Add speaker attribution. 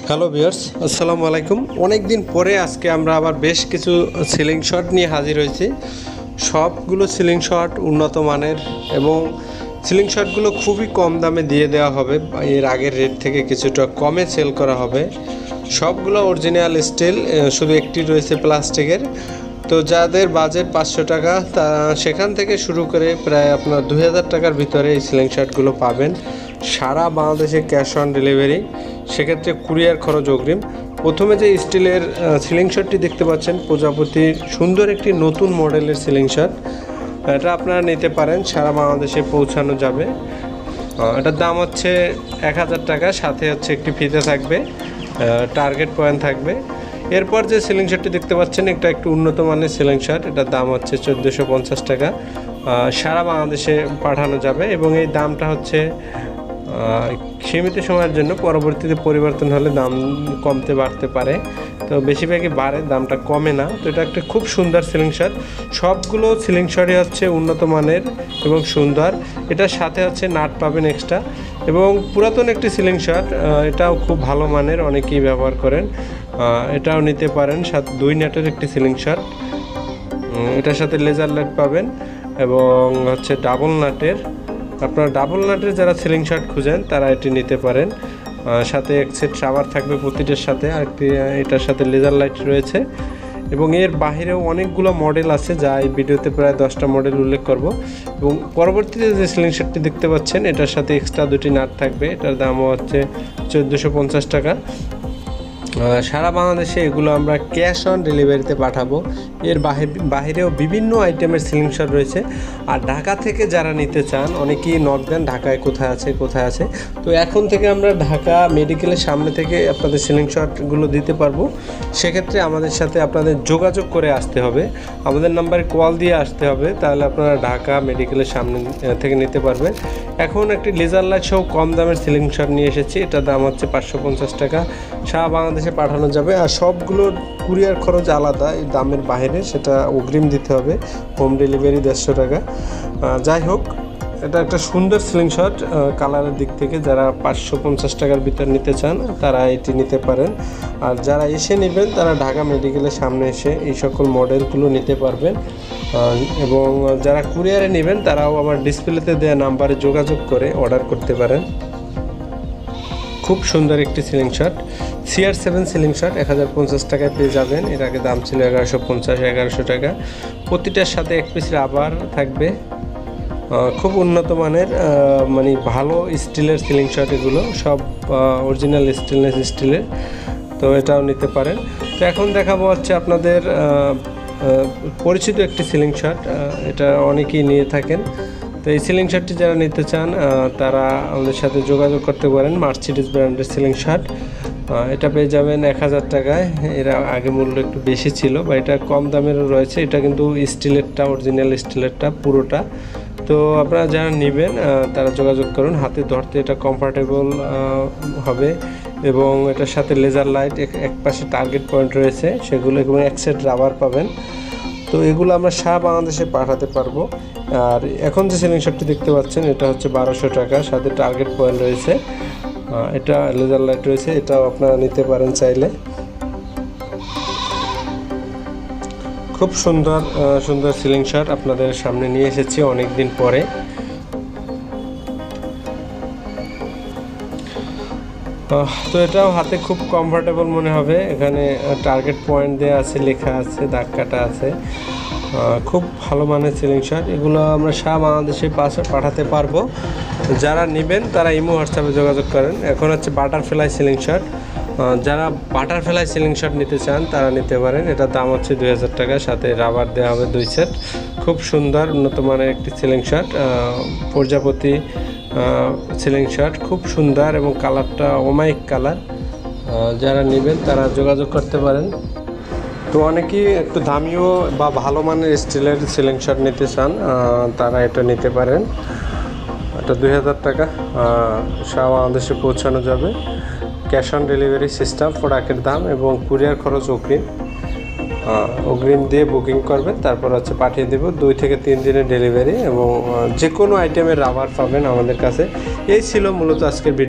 Speaker 1: Hello viewers, আসসালামু আলাইকুম। অনেক দিন পরে আজকে আমরা আবার বেশ কিছু সিলিং শট নিয়ে হাজির হয়েছি। সবগুলো সিলিং শট উন্নত মানের এবং সিলিং শটগুলো খুবই কম দামে দিয়ে দেওয়া হবে। এর আগের রেট থেকে কিছুটা কমে সেল করা হবে। সবগুলো অরিজিনাল স্টিল, শুধু একটি রয়েছে প্লাস্টিকের। তো যাদের বাজেট 500 টাকা, তা সেখান থেকে শুরু করে প্রায় আপনার 2000 টাকার ভিতরে এই সিলিং শটগুলো পাবেন। সারা বাংলাদেশে ক্যাশ অন ডেলিভারি, সেক্ষেত্রে কুরিয়ার খরচ অগ্রিম। প্রথমে যে স্টিলের সিলিং শটটি দেখতে পাচ্ছেন, প্রজাপতির সুন্দর একটি নতুন মডেলের সিলিং শট, এটা আপনারা নিতে পারেন। সারা বাংলাদেশে পৌঁছানো যাবে। এটার দাম হচ্ছে 1000 টাকা, সাথে হচ্ছে একটি ফিতে থাকবে, টার্গেট পয়েন্ট থাকবে। এরপর যে সিলিং শটটি দেখতে পাচ্ছেন, এটা একটু উন্নত মানের সিলিং শট, এটার দাম হচ্ছে 1450 টাকা। সারা বাংলাদেশে পাঠানো যাবে এবং এই দামটা হচ্ছে সীমিত সময়ের জন্য। পরবর্তীতে পরিবর্তন হলে দাম কমতে বাড়তে পারে, তো বেশিরভাগই বাড়ে, দামটা কমে না। তো এটা একটা খুব সুন্দর সিলিং শট। সবগুলো সিলিং শটই হচ্ছে উন্নত মানের এবং সুন্দর। এটার সাথে হচ্ছে নাট পাবেন এক্সট্রা, এবং পুরাতন একটি সিলিং শট, এটাও খুব ভালো মানের, অনেকেই ব্যবহার করেন। এটাও নিতে পারেন। 2 নাটের একটি সিলিং শট, এটার সাথে লেজার লাইট পাবেন এবং হচ্ছে ডাবল নাটের। আপনারা ডাবল নাটের যারা সিলিং শট খুঁজেন তারা এটি নিতে পারেন। সাথে এক সেট শাওয়ার থাকবে প্রতিটার সাথে, আর একটি এটার সাথে লেজার লাইট রয়েছে। এবং এর বাহিরেও অনেকগুলো মডেল আছে, যা এই ভিডিওতে প্রায় 10টা মডেল উল্লেখ করব। এবং পরবর্তীতে যে সিলিং শটটি দেখতে পাচ্ছেন, এটার সাথে এক্সট্রা 2টি নাট থাকবে, এটার দামও হচ্ছে 1450 টাকা। সারা বাংলাদেশে এগুলো আমরা ক্যাশ অন ডেলিভারিতে পাঠাবো। এর বাহিরেও বিভিন্ন আইটেমের সিলিং শট রয়েছে। আর ঢাকা থেকে যারা নিতে চান, অনেকেই নক দেন ঢাকায় কোথায় আছে। তো এখন থেকে আমরা ঢাকা মেডিকেলের সামনে থেকে আপনাদের সিলিং শটগুলো দিতে পারবো। সেক্ষেত্রে আমাদের সাথে আপনাদের যোগাযোগ করে আসতে হবে, আমাদের নাম্বারে কল দিয়ে আসতে হবে, তাহলে আপনারা ঢাকা মেডিকেলের সামনে থেকে নিতে পারবেন। এখন একটি লেজার লাইট সহ কম দামের সিলিং শট নিয়ে এসেছি, এটার দাম হচ্ছে 550 টাকা। সারা বাংলাদেশে পাঠানো যাবে। আর সবগুলোর কুরিয়ার খরচ আলাদা, এই দামের বাইরে, সেটা অগ্রিম দিতে হবে। হোম ডেলিভারি 150 টাকা। যাই হোক, এটা একটা সুন্দর সিলিং শট। কালারের দিক থেকে যারা 550 টাকার ভিতর নিতে চান তারা এটি নিতে পারেন। আর যারা এসে নেবেন তারা ঢাকা মেডিকেলের সামনে এসে এই সকল মডেলগুলো নিতে পারবেন। এবং যারা কুরিয়ারে নেবেন তারাও আমার ডিসপ্লেতে দেওয়া নাম্বারে যোগাযোগ করে অর্ডার করতে পারেন। খুব সুন্দর একটি ceiling shot, CR7 ceiling shot 1050 টাকায় পেয়ে যাবেন। এর আগে দাম ছিল 1150 টাকা। প্রতিটার সাথে এক পিস রাবার থাকবে। খুব উন্নত মানের, মানে ভালো স্টিলের সিলিং শট, এগুলো সব অরিজিনাল স্টেনলেস স্টিলের। তো এটাও নিতে পারেন। তো এখন দেখাবো হচ্ছে আপনাদের পরিচিত একটি সিলিং শট, এটা অনেকেই নিয়ে থাকেন। তো এই সিলিং শটটি যারা নিতে চান তারা আমাদের সাথে যোগাযোগ করতে পারেন। মার্সিডিজ ব্র্যান্ডের সিলিং শট, এটা পেয়ে যাবেন 1000 টাকায়। এর আগে মূল্য একটু বেশি ছিল, বা এটা কম দামেরও রয়েছে। এটা কিন্তু স্টিলেরটা, অরিজিনাল স্টিলেরটা পুরোটা। তো আপনারা যারা নেবেন তারা যোগাযোগ করুন। হাতে ধরতে এটা কমফোর্টেবল হবে, এবং এটার সাথে লেজার লাইট, এক পাশে টার্গেট পয়েন্ট রয়েছে সেগুলো, এবং এক সেট রাবার পাবেন। তো এগুলো আমরা সারা বাংলাদেশে পাঠাতে পারবো। আর এখন যে সিলিং শটটি দেখতে পাচ্ছেন, এটা হচ্ছে 1200 টাকা, সাথে টার্গেট পয়েন্ট রয়েছে, এটা লেজার লাইট রয়েছে, এটাও আপনারা নিতে পারেন চাইলে। খুব সুন্দর সুন্দর সিলিং শট আপনাদের সামনে নিয়ে এসেছি অনেক দিন পরে। তো এটাও হাতে খুব কমফোর্টেবল মনে হবে। এখানে টার্গেট পয়েন্ট দেওয়া আছে, লেখা আছে, দাগ কাটা আছে। খুব ভালো মানের সিলিং শট। এগুলো আমরা সারা বাংলাদেশে পাঠাতে পারবো। যারা নেবেন তারা ইমো হোয়াটসঅ্যাপে যোগাযোগ করেন। এখন হচ্ছে বাটারফ্লাই সিলিং শট, যারা বাটারফ্লাই সিলিং শট নিতে চান তারা নিতে পারেন। এটার দাম হচ্ছে 2000 টাকা, সাথে রাবার দেওয়া হবে 2 সেট। খুব সুন্দর উন্নত মানের একটি সিলিং শট, প্রজাপতি সিলিং শট, খুব সুন্দর, এবং কালারটা অমায়িক কালার। যারা নেবেন তারা যোগাযোগ করতে পারেন। তো অনেকেই একটু দামিও বা ভালো মানের স্টিলের সিলিং শট নিতে চান, তারা এটা নিতে পারেন। এটা 2000 টাকা, সারা বাংলাদেশে পৌঁছানো যাবে। ক্যাশ অন ডেলিভারি সিস্টেম, প্রোডাক্টের দাম এবং কুরিয়ার খরচ অগ্রিম দিয়ে বুকিং করবেন, তারপর হচ্ছে পাঠিয়ে দেব। 2 থেকে 3 দিনের ডেলিভারি, এবং যে কোনো আইটেমের রাবার পাবেন আমাদের কাছে। এই ছিল মূলত আজকের ভিডিও।